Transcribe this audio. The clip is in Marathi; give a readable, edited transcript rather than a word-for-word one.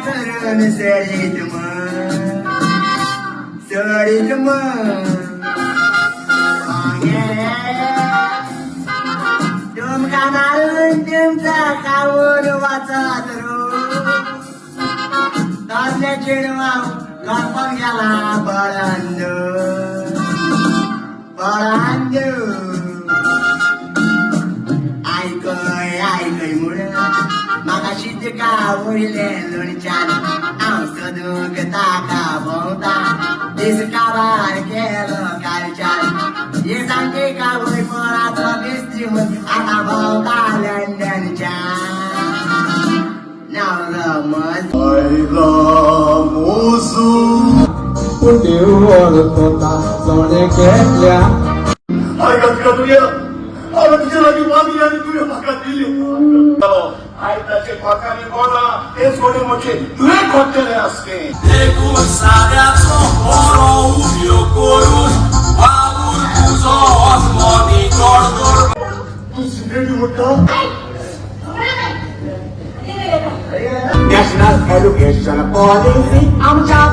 करून सडीत मग तुमका मारून तुमचा खाऊन वाचत तसले चिडवाव गप्पा गेला बळंद ऐकय मुळ म्हाका शितका वयले लोणच्यान हांव सोदूंक ताका भोंवता दीस काबार केलो कालच्यान हे सांगते का वय पळाचो बेस्ती आतां भोंवता लंडनच्यान नाव रमत आयला मोजू देवान कोता सोने केल्या आयकात का तुझ्या अरे तुझ्या लागीं मागणी आनी तुवें म्हाका दिली आयताचे पाकांनी गोडा हे सोडे मोचे तुवें खोडटलें आसलें देखून साऱ्याचो बरो उपयोग करून वावूर तुजो आसमोनी गोड तूं सिगरेटी म्हणटा नॅशनल एज्युकेशन पॉलिसी आमच्या